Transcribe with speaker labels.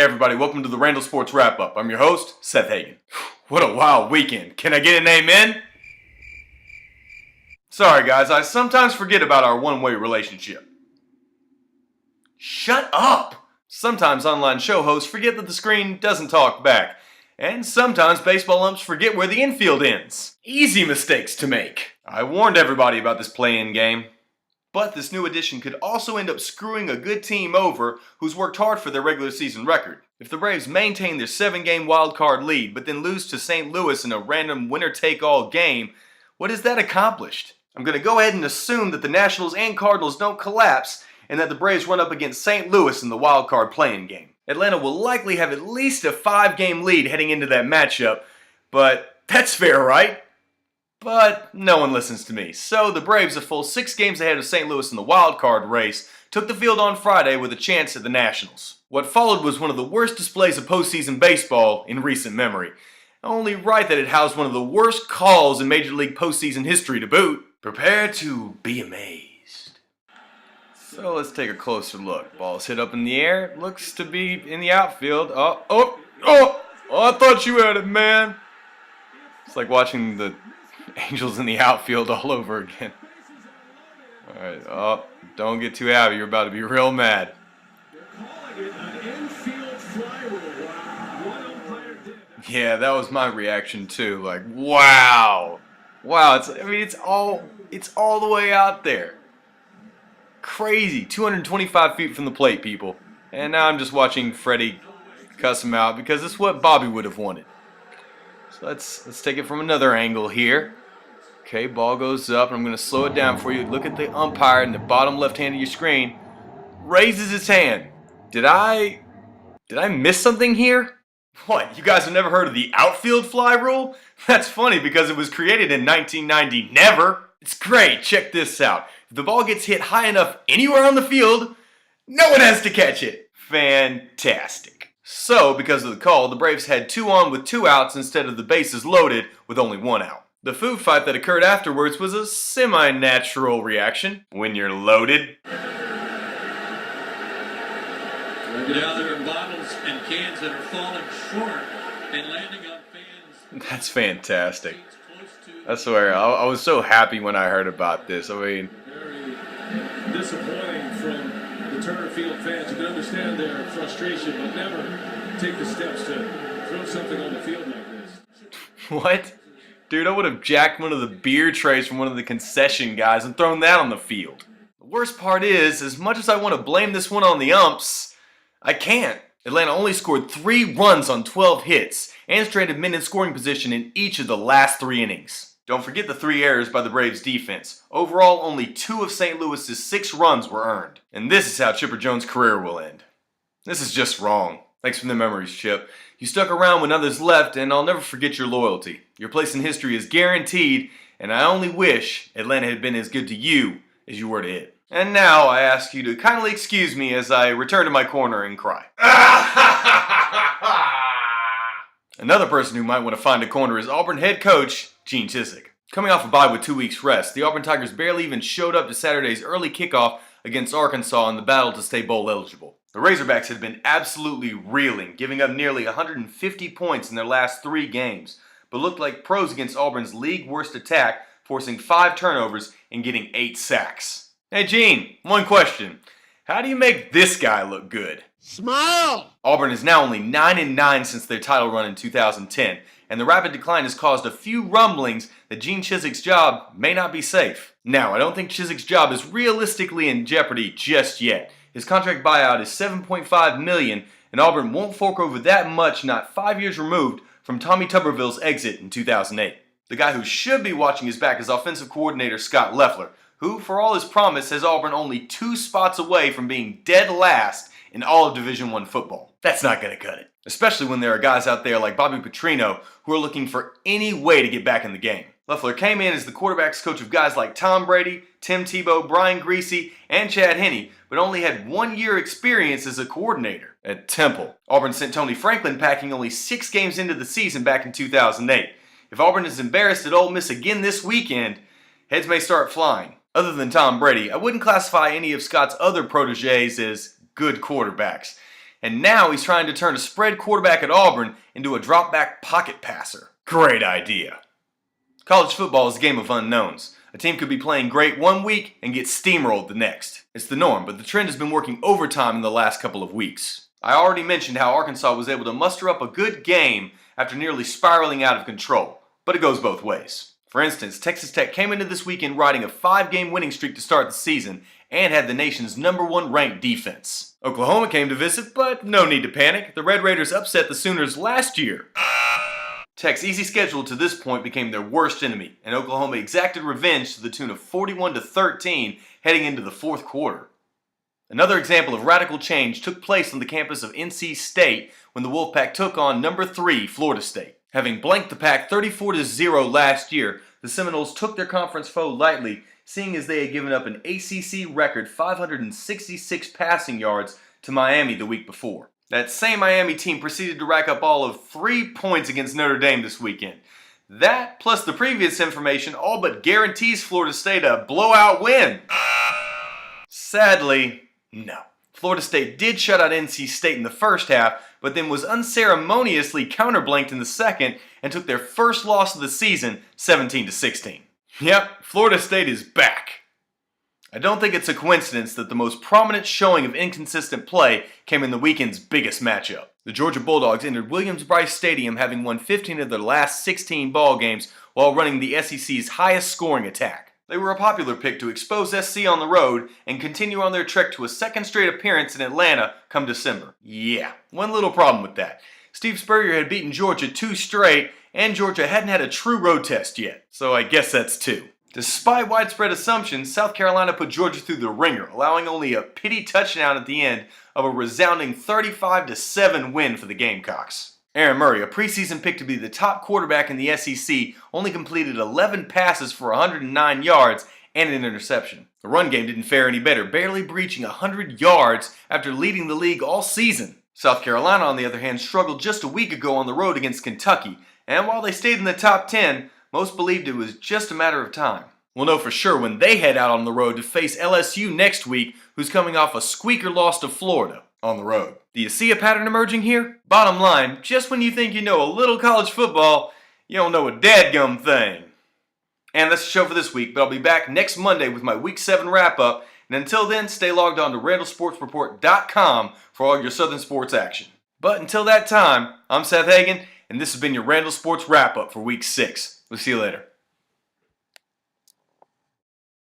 Speaker 1: everybody, welcome to the Randall Sports Wrap-Up. I'm your host, Seth Hagan. What a wild weekend. Can I get an amen? Sorry guys, I sometimes forget about our one-way relationship. Shut up! Sometimes online show hosts forget that the screen doesn't talk back. And sometimes baseball umps forget where the infield ends. Easy mistakes to make. I warned everybody about this play-in game. But this new addition could also end up screwing a good team over who's worked hard for their regular season record. If the Braves maintain their 7-game wildcard lead but then lose to St. Louis in a random winner-take-all game, what has that accomplished? I'm going to go ahead and assume that the Nationals and Cardinals don't collapse and that the Braves run up against St. Louis in the wildcard play-in game. Atlanta will likely have at least a 5-game lead heading into that matchup, but that's fair, right? But no one listens to me. So the Braves, a full 6 games ahead of St. Louis in the wild card race, took the field on Friday with a chance at the Nationals. What followed was one of the worst displays of postseason baseball in recent memory. Only right that it housed one of the worst calls in Major League postseason history to boot. Prepare to be amazed. So let's take a closer look. Ball's hit up in the air. Looks to be in the outfield. Oh, I thought you had it, man. It's like watching the Angels in the outfield all over again. Alright, don't get too happy. You're about to be real mad. Yeah, that was my reaction too. Like, wow. Wow, it's all the way out there. Crazy. 225 feet from the plate, people. And now I'm just watching Freddie cuss him out because it's what Bobby would have wanted. So let's take it from another angle here. Okay, ball goes up, and I'm going to slow it down for you. Look at the umpire in the bottom left hand of your screen. Raises his hand. Did I miss something here? What, you guys have never heard of the outfield fly rule? That's funny because it was created in 1990. Never. It's great. Check this out. If the ball gets hit high enough anywhere on the field, no one has to catch it. Fantastic. So, because of the call, the Braves had 2 on with 2 outs instead of the bases loaded with only 1 out. The food fight that occurred afterwards was a semi-natural reaction when you're loaded.
Speaker 2: We'll get out there in bottles and cans that are falling short and landing on fans.
Speaker 1: That's fantastic. I swear, I was so happy when I heard about this. I mean,
Speaker 3: very disappointing from the Turner Field fans. You can understand their frustration, but never take the steps to throw something on the field like this.
Speaker 1: what? Dude, I would have jacked one of the beer trays from one of the concession guys and thrown that on the field. The worst part is, as much as I want to blame this one on the umps, I can't. Atlanta only scored 3 runs on 12 hits and stranded men in scoring position in each of the last 3 innings. Don't forget the 3 errors by the Braves defense. Overall, only 2 of St. Louis's 6 runs were earned. And this is how Chipper Jones' career will end. This is just wrong. Thanks for the memories, Chip. You stuck around when others left, and I'll never forget your loyalty. Your place in history is guaranteed, and I only wish Atlanta had been as good to you as you were to it. And now I ask you to kindly excuse me as I return to my corner and cry. Another person who might want to find a corner is Auburn head coach Gene Chizik. Coming off a bye with 2 weeks rest, the Auburn Tigers barely even showed up to Saturday's early kickoff against Arkansas in the battle to stay bowl eligible. The Razorbacks had been absolutely reeling, giving up nearly 150 points in their last 3 games, but looked like pros against Auburn's league worst attack, forcing 5 turnovers and getting 8 sacks. Hey Gene, one question. How do you make this guy look good?
Speaker 4: Smile!
Speaker 1: Auburn is now only 9-9 since their title run in 2010, and the rapid decline has caused a few rumblings that Gene Chizik's job may not be safe. Now, I don't think Chizik's job is realistically in jeopardy just yet. His contract buyout is $7.5 million, and Auburn won't fork over that much not 5 years removed from Tommy Tuberville's exit in 2008. The guy who should be watching his back is offensive coordinator Scott Loeffler, who, for all his promise, has Auburn only 2 spots away from being dead last in all of Division I football. That's not going to cut it, especially when there are guys out there like Bobby Petrino who are looking for any way to get back in the game. Loeffler came in as the quarterback's coach of guys like Tom Brady, Tim Tebow, Brian Griese, and Chad Henne, but only had 1 year experience as a coordinator at Temple. Auburn sent Tony Franklin packing only 6 games into the season back in 2008. If Auburn is embarrassed at Ole Miss again this weekend, heads may start flying. Other than Tom Brady, I wouldn't classify any of Scott's other protégés as good quarterbacks. And now he's trying to turn a spread quarterback at Auburn into a drop-back pocket passer. Great idea. College football is a game of unknowns. A team could be playing great one week and get steamrolled the next. It's the norm, but the trend has been working overtime in the last couple of weeks. I already mentioned how Arkansas was able to muster up a good game after nearly spiraling out of control, but it goes both ways. For instance, Texas Tech came into this weekend riding a 5-game winning streak to start the season and had the nation's #1 ranked defense. Oklahoma came to visit, but no need to panic. The Red Raiders upset the Sooners last year. Tech's easy schedule to this point became their worst enemy, and Oklahoma exacted revenge to the tune of 41-13 heading into the fourth quarter. Another example of radical change took place on the campus of NC State when the Wolfpack took on #3 Florida State. Having blanked the Pack 34-0 last year, the Seminoles took their conference foe lightly, seeing as they had given up an ACC record 566 passing yards to Miami the week before. That same Miami team proceeded to rack up all of 3 points against Notre Dame this weekend. That, plus the previous information, all but guarantees Florida State a blowout win. Sadly, no. Florida State did shut out NC State in the first half, but then was unceremoniously counterblanked in the second and took their first loss of the season, 17-16. Yep, Florida State is back. I don't think it's a coincidence that the most prominent showing of inconsistent play came in the weekend's biggest matchup. The Georgia Bulldogs entered Williams-Brice Stadium having won 15 of their last 16 ball games while running the SEC's highest scoring attack. They were a popular pick to expose SC on the road and continue on their trek to a second straight appearance in Atlanta come December. Yeah, one little problem with that. Steve Spurrier had beaten Georgia 2 straight, and Georgia hadn't had a true road test yet, so I guess that's 2. Despite widespread assumptions, South Carolina put Georgia through the ringer, allowing only a pity touchdown at the end of a resounding 35-7 win for the Gamecocks. Aaron Murray, a preseason pick to be the top quarterback in the SEC, only completed 11 passes for 109 yards and an interception. The run game didn't fare any better, barely breaching 100 yards after leading the league all season. South Carolina, on the other hand, struggled just a week ago on the road against Kentucky, and while they stayed in the top 10, most believed it was just a matter of time. We'll know for sure when they head out on the road to face LSU next week, who's coming off a squeaker loss to Florida on the road. Do you see a pattern emerging here? Bottom line, just when you think you know a little college football, you don't know a dadgum thing. And that's the show for this week, but I'll be back next Monday with my Week 7 wrap-up, and until then, stay logged on to RandallSportsReport.com for all your Southern sports action. But until that time, I'm Seth Hagan, and this has been your Randall Sports Wrap-Up for Week 6. We'll see you later.